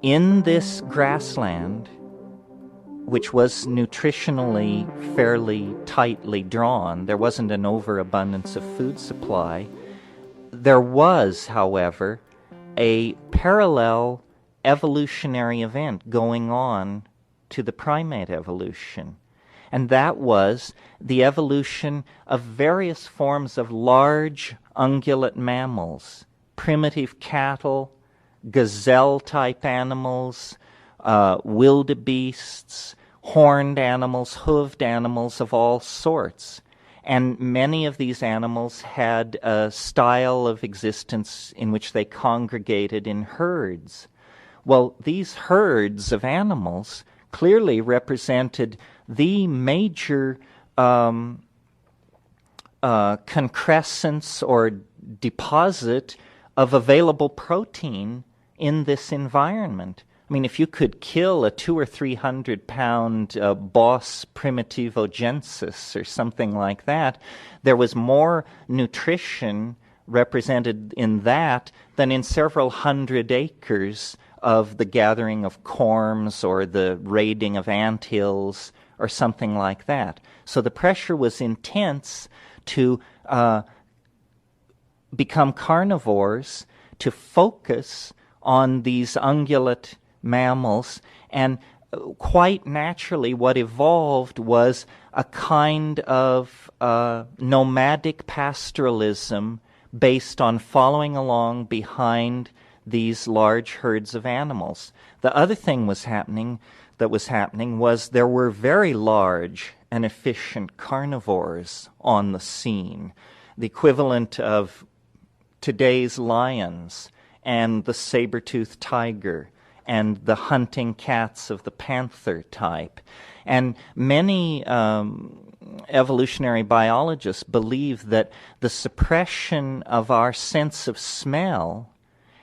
In this grassland, which was nutritionally fairly tightly drawn, there wasn't an overabundance of food supply. There was, however, a parallel evolutionary event going on to the primate evolution. And that was the evolution of various forms of large ungulate mammals, primitive cattle, gazelle-type animals, wildebeests, horned animals, hooved animals of all sorts. And many of these animals had a style of existence in which they congregated in herds. Well, these herds of animals clearly represented the major concrescence or deposit of available protein in this environment. I mean, if you could kill a 200 or 300 pound Bos primitivogensis or something like that, there was more nutrition represented in that than in several hundred acres of the gathering of corms or the raiding of anthills or something like that. So the pressure was intense to become carnivores, to focus on these ungulate mammals, and quite naturally what evolved was a kind of nomadic pastoralism based on following along behind these large herds of animals. The other thing that was happening was there were very large and efficient carnivores on the scene, the equivalent of today's lions and the saber-toothed tiger and the hunting cats of the panther type. And many evolutionary biologists believe that the suppression of our sense of smell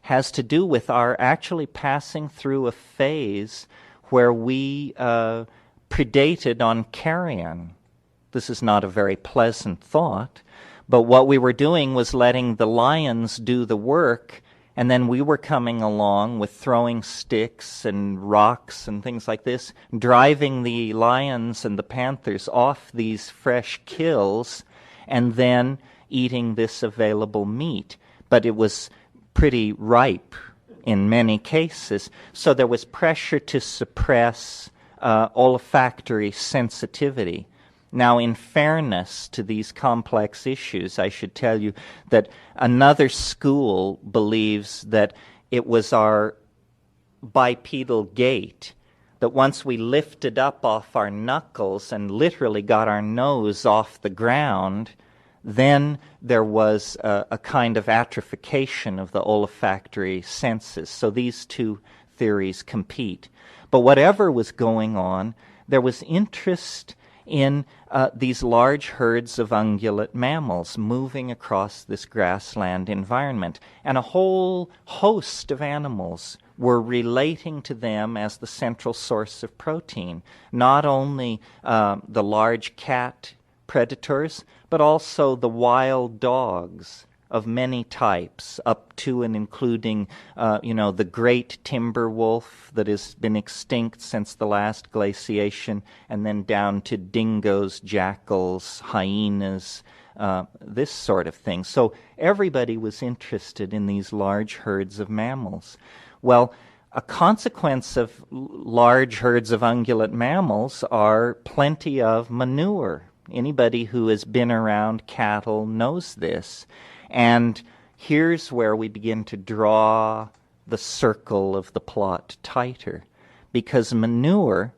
has to do with our actually passing through a phase where we predated on carrion. This is not a very pleasant thought, but what we were doing was letting the lions do the work, and then we were coming along with throwing sticks and rocks and things like this, driving the lions and the panthers off these fresh kills, and then eating this available meat. But it was pretty ripe in many cases, so there was pressure to suppress olfactory sensitivity. Now, in fairness to these complex issues, I should tell you that another school believes that it was our bipedal gait, that once we lifted up off our knuckles and literally got our nose off the ground, then there was a kind of atrophication of the olfactory senses. So these two theories compete. But whatever was going on, there was interest in these large herds of ungulate mammals moving across this grassland environment. And a whole host of animals were relating to them as the central source of protein. Not only the large cat predators, but also the wild dogs of many types, up to and including, the great timber wolf that has been extinct since the last glaciation, and then down to dingoes, jackals, hyenas, this sort of thing. So everybody was interested in these large herds of mammals. Well, a consequence of large herds of ungulate mammals are plenty of manure. Anybody who has been around cattle knows this. And here's where we begin to draw the circle of the plot tighter. Because manure,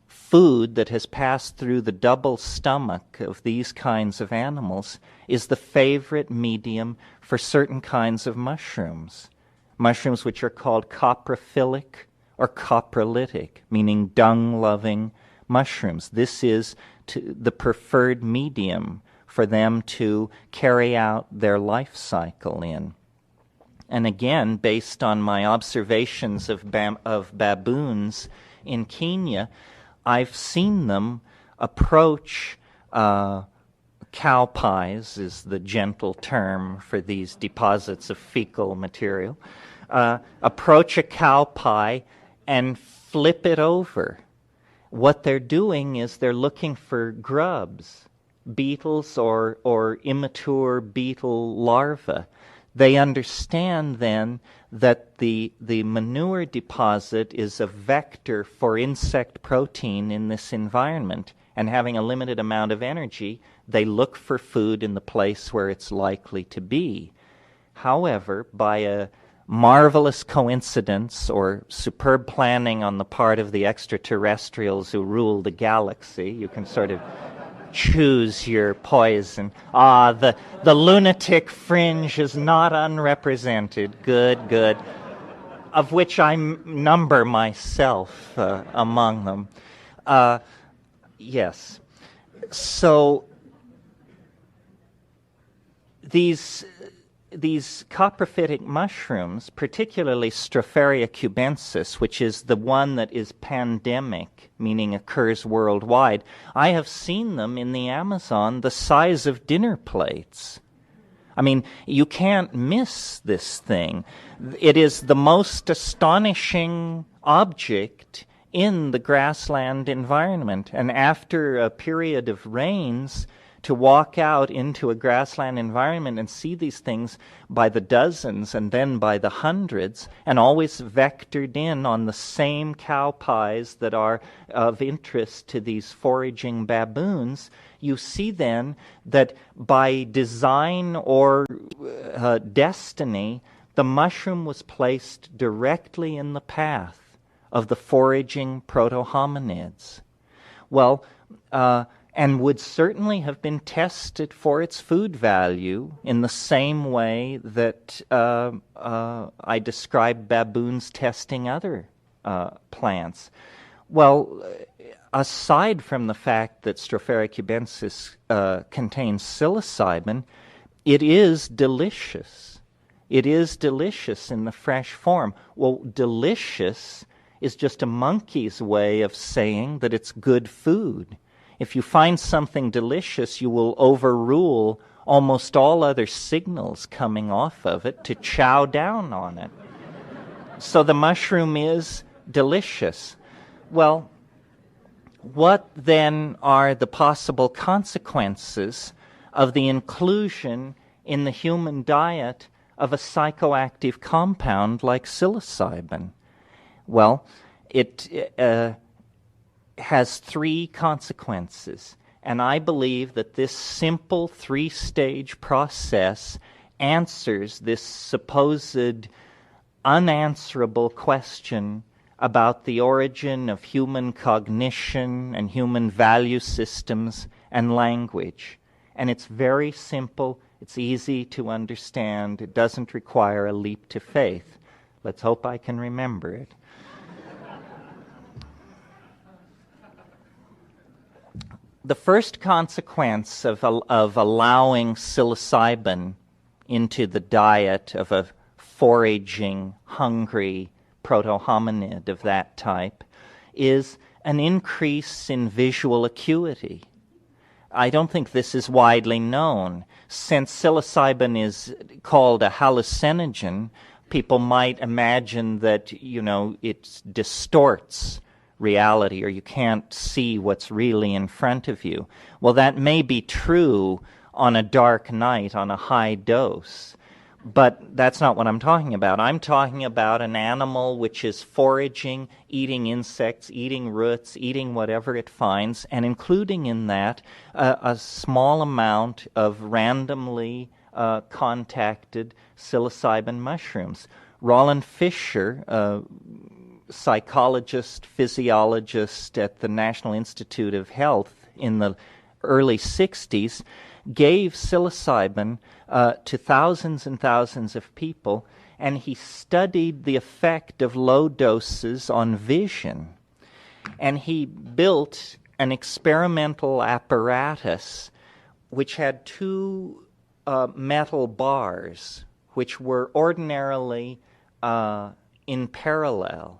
food that has passed through the double stomach of these kinds of animals, is the favorite medium for certain kinds of mushrooms. Mushrooms which are called coprophilic or coprolytic, meaning dung-loving mushrooms. This is the preferred medium for them to carry out their life cycle in. And again, based on my observations of baboons in Kenya, I've seen them approach cow pies, is the gentle term for these deposits of fecal material, approach a cow pie and flip it over. What they're doing is they're looking for grubs, beetles or immature beetle larvae. They understand then that the manure deposit is a vector for insect protein in this environment, and having a limited amount of energy, they look for food in the place where it's likely to be. However, by a marvelous coincidence or superb planning on the part of the extraterrestrials who rule the galaxy, you can sort of choose your poison. The lunatic fringe is not unrepresented. Good, good. Of which I number myself among them. Yes. So these coprophytic mushrooms, particularly Stropharia cubensis, which is the one that is pandemic, meaning occurs worldwide, I have seen them in the Amazon the size of dinner plates. I mean, you can't miss this thing. It is the most astonishing object in the grassland environment. And after a period of rains, to walk out into a grassland environment and see these things by the dozens and then by the hundreds, and always vectored in on the same cow pies that are of interest to these foraging baboons, you see then that by design or destiny, the mushroom was placed directly in the path of the foraging proto-hominids. Well, and would certainly have been tested for its food value in the same way that I described baboons testing other plants. Well, aside from the fact that Stropharia cubensis contains psilocybin, it is delicious. It is delicious in the fresh form. Well, delicious is just a monkey's way of saying that it's good food. If you find something delicious, you will overrule almost all other signals coming off of it to chow down on it. So the mushroom is delicious. Well, what then are the possible consequences of the inclusion in the human diet of a psychoactive compound like psilocybin? Well, it has three consequences, and I believe that this simple three-stage process answers this supposed unanswerable question about the origin of human cognition and human value systems and language. And it's very simple, it's easy to understand, it doesn't require a leap to faith. Let's hope I can remember it. The first consequence of allowing psilocybin into the diet of a foraging, hungry proto-hominid of that type is an increase in visual acuity. I don't think this is widely known. Since psilocybin is called a hallucinogen, people might imagine that, it distorts reality, or you can't see what's really in front of you. Well, that may be true on a dark night on a high dose, but that's not what I'm talking about. I'm talking about an animal which is foraging, eating insects, eating roots, eating whatever it finds, and including in that a small amount of randomly contacted psilocybin mushrooms. Roland Fisher, psychologist, physiologist at the National Institute of Health in the early 60s, gave psilocybin to thousands and thousands of people, and he studied the effect of low doses on vision. And he built an experimental apparatus which had two metal bars which were ordinarily in parallel.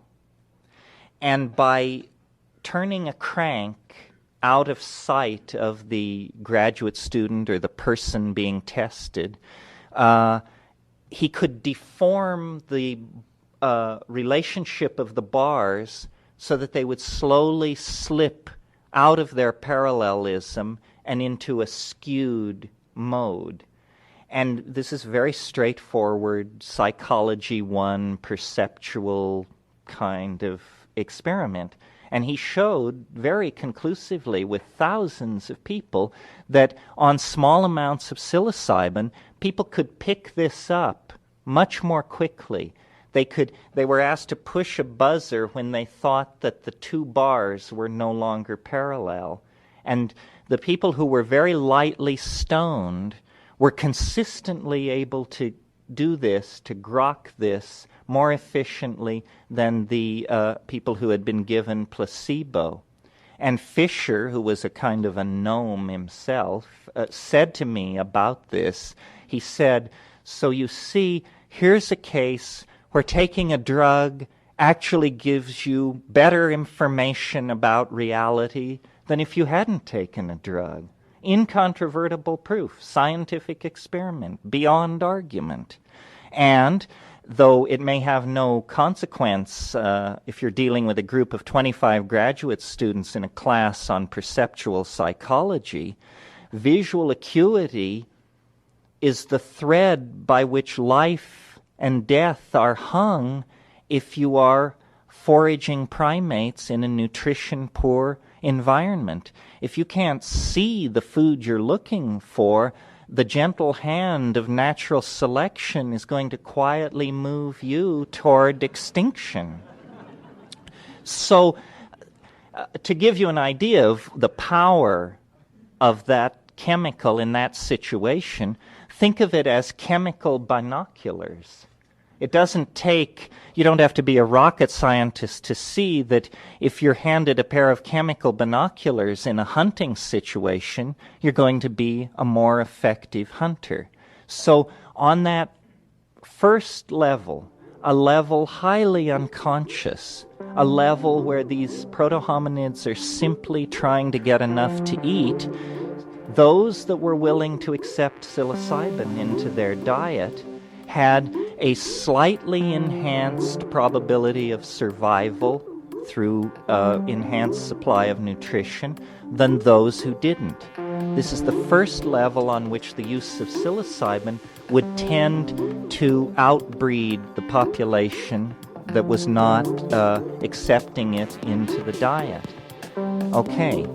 And by turning a crank out of sight of the graduate student or the person being tested, he could deform the relationship of the bars so that they would slowly slip out of their parallelism and into a skewed mode. And this is very straightforward Psychology 1 perceptual kind of experiment. And he showed very conclusively with thousands of people that on small amounts of psilocybin, people could pick this up much more quickly. They were asked to push a buzzer when they thought that the two bars were no longer parallel. And the people who were very lightly stoned were consistently able to do this, to grok this, more efficiently than the people who had been given placebo. And Fisher, who was a kind of a gnome himself, said to me about this, he said, so you see, here's a case where taking a drug actually gives you better information about reality than if you hadn't taken a drug. Incontrovertible proof, scientific experiment, beyond argument. And though it may have no consequence if you're dealing with a group of 25 graduate students in a class on perceptual psychology, visual acuity is the thread by which life and death are hung if you are foraging primates in a nutrition-poor environment. If you can't see the food you're looking for, the gentle hand of natural selection is going to quietly move you toward extinction. So, to give you an idea of the power of that chemical in that situation, think of it as chemical binoculars. It doesn't take, you don't have to be a rocket scientist to see that if you're handed a pair of chemical binoculars in a hunting situation, you're going to be a more effective hunter. So on that first level, a level highly unconscious, a level where these proto-hominids are simply trying to get enough to eat, those that were willing to accept psilocybin into their diet had a slightly enhanced probability of survival through enhanced supply of nutrition than those who didn't. This is the first level on which the use of psilocybin would tend to outbreed the population that was not accepting it into the diet. Okay.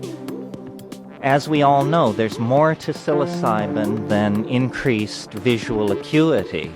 As we all know, there's more to psilocybin than increased visual acuity.